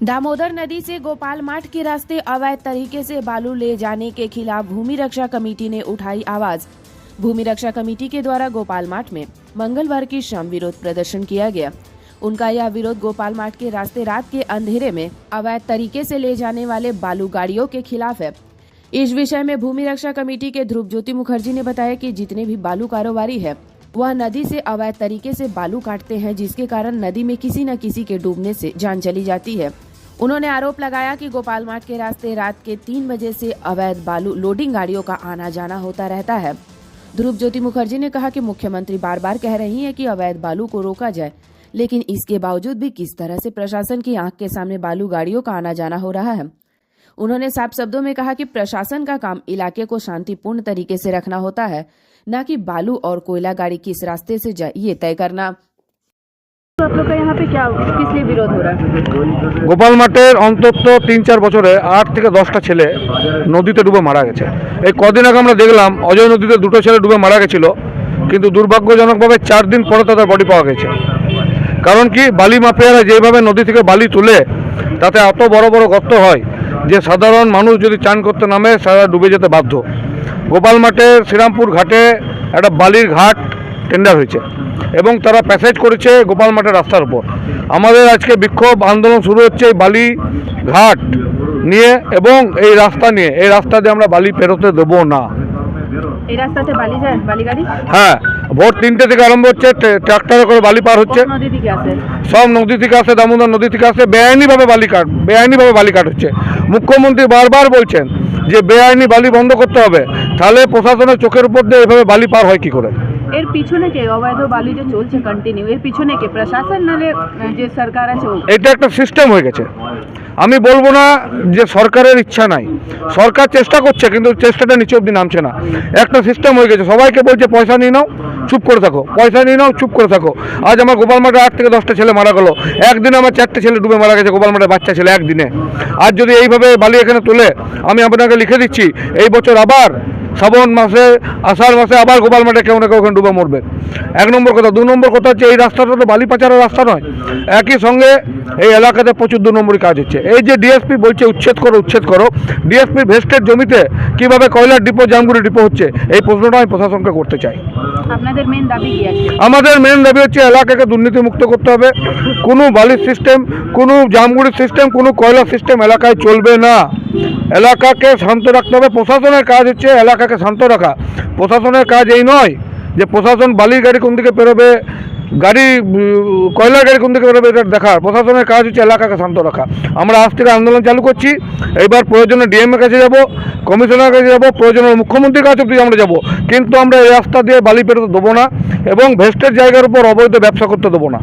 दामोदर नदी से गोपाल माठ के रास्ते अवैध तरीके से बालू ले जाने के खिलाफ भूमि रक्षा कमेटी ने उठाई आवाज। भूमि रक्षा कमेटी के द्वारा गोपाल माठ में मंगलवार की शाम विरोध प्रदर्शन किया गया। उनका यह विरोध गोपाल माठ के रास्ते रात के अंधेरे में अवैध तरीके से ले जाने वाले बालू गाड़ियों के खिलाफ है। इस विषय में भूमि रक्षा कमेटी के ध्रुव ज्योति मुखर्जी ने बताया कि जितने भी बालू कारोबारी है वह नदी से अवैध तरीके से बालू काटते हैं, जिसके कारण नदी में किसी न किसी के डूबने से जान चली जाती है। उन्होंने आरोप लगाया कि गोपाल माठ के रास्ते रात के 3 बजे से अवैध बालू लोडिंग गाड़ियों का आना जाना होता रहता है। ध्रुव ज्योति मुखर्जी ने कहा कि मुख्यमंत्री बार बार कह रही हैं कि अवैध बालू को रोका जाए, लेकिन इसके बावजूद भी किस तरह से प्रशासन की आंख के सामने बालू गाड़ियों का आना जाना हो रहा है। उन्होंने साफ शब्दों में कहा कि प्रशासन का काम इलाके को शांतिपूर्ण तरीके से रखना होता है, न कि बालू और कोयला गाड़ी किस रास्ते से जाए ये तय करना। तो आप लोग का यहाँ पे क्या किस लिए विरोध हो रहा है? গোপাল মাঠের অন্তত 3-4 বছরে 8 থেকে 10টা ছেলে নদীতে ডুবে মারা গেছে। এই কদিন আগে আমরা দেখলাম অজয় নদীতে 2টো ছেলে ডুবে মারা গেছিল, কিন্তু দুর্ভাগ্যজনকভাবে 4 দিন পরে তাদের বডি পাওয়া গেছে। কারণ কি, বালি মাফিয়ারা যেভাবে নদী থেকে বালি তুলে তাতে এত বড় বড় গর্ত হয় যে সাধারণ মানুষ যদি চান করতে নামে তারা ডুবে যেতে বাধ্য। গোপাল মাঠের শ্রীরামপুর ঘাটে একটা বালির ঘাট টেন্ডার হয়েছে এবং তারা প্যাসেজ করেছে গোপাল মাঠের রাস্তার উপর। আমাদের আজকে বিক্ষোভ আন্দোলন শুরু হচ্ছে এই বালি ঘাট নিয়ে এবং এই রাস্তা নিয়ে। এই রাস্তা দিয়ে আমরা বালি পেরোতে দেবো না। এই রাস্তাতে বালি যায়, বালি গাড়ি? হ্যাঁ, ভোর 3টে থেকে আরম্ভ হচ্ছে, ট্রাক্টরে করে বালি পার হচ্ছে। নদী থেকে আসে, সব নদী থেকে আসে, দামোদর নদী থেকে আসে। বেআইনিভাবে বালি কাট হচ্ছে। মুখ্যমন্ত্রী বারবার বলছেন যে বেআইনি বালি বন্ধ করতে হবে, তাহলে প্রশাসনের চোখের উপর দিয়ে এভাবে বালি পার হয় কি করে? এর পিছনে কে? অবৈধ বালি যে চলছে কন্টিনিউ, এর পিছনে কে? প্রশাসন নালে যে সরকার আছে? এটা একটা সিস্টেম হয়ে গেছে। আমি বলবো না যে সরকারের ইচ্ছা নাই, সরকার চেষ্টা করছে, কিন্তু চেষ্টাটা নিচে অব্দি নামছে না। একটা সিস্টেম হয়ে গেছে, সবাইকে বলছে পয়সা নিয়ে নাও, চুপ করে থাকো, পয়সা নিয়ে নাও, চুপ করে থাকো। আজ আমার গোপাল মাঠে 8 থেকে 10টা ছেলে মারা গেল, একদিনে আমার 4টে ছেলে ডুবে মারা গেছে, গোপাল মাঠের বাচ্চা ছেলে একদিনে। আজ যদি এইভাবে বালি এখানে তোলে, আমি আপনাকে লিখে দিচ্ছি এই বছর আবার শ্রাবণ মাসে, আষাঢ় মাসে আবার গোপাল মাঠে কেউ না কেউ ওখানে ডুবে মরবে। 1 নম্বর কথা। 2 নম্বর কথা হচ্ছে এই রাস্তাটা তো বালি পাচারের রাস্তা নয়। একই সঙ্গে এই এলাকাতে প্রচুর 2 নম্বরই কাজ হচ্ছে। এই যে ডিএসপি বলছে উচ্ছেদ করো, ডিএসপি ভেস্টের জমিতে কিভাবে কয়লার ডিপো, জামগুড়ি ডিপো হচ্ছে, এই প্রশ্নটা আমি প্রশাসনকে করতে চাই। আপনাদের মেন দাবি কি আছে? আমাদের মেন দাবি হচ্ছে এলাকাকে দুর্নীতিমুক্ত করতে হবে। কোনো বালির সিস্টেম, কোনো জামগুড়ির সিস্টেম, কোনো কয়লার সিস্টেম এলাকায় চলবে না। এলাকাকে শান্ত রাখতে হবে। প্রশাসনের কাজ হচ্ছে এলাকাকে শান্ত রাখা। প্রশাসনের কাজ এই নয় যে প্রশাসন বালির গাড়ি কোন দিকে পেরোবে, কয়লার গাড়ি কোন দিকে বেরোবে এটা দেখার। প্রশাসনের কাজ হচ্ছে এলাকাকে শান্ত রাখা। আমরা আজ থেকে আন্দোলন চালু করছি। এইবার প্রয়োজনে ডিএম এর কাছে যাব, কমিশনারের কাছে যাব, প্রয়োজনে মুখ্যমন্ত্রীর কাছে অবধি আমরা যাব, কিন্তু আমরা এই রাস্তা দিয়ে বালি পেরোতে দেবো না এবং ভেস্টের জায়গার উপর অবৈধ ব্যবসা করতে দেবো না।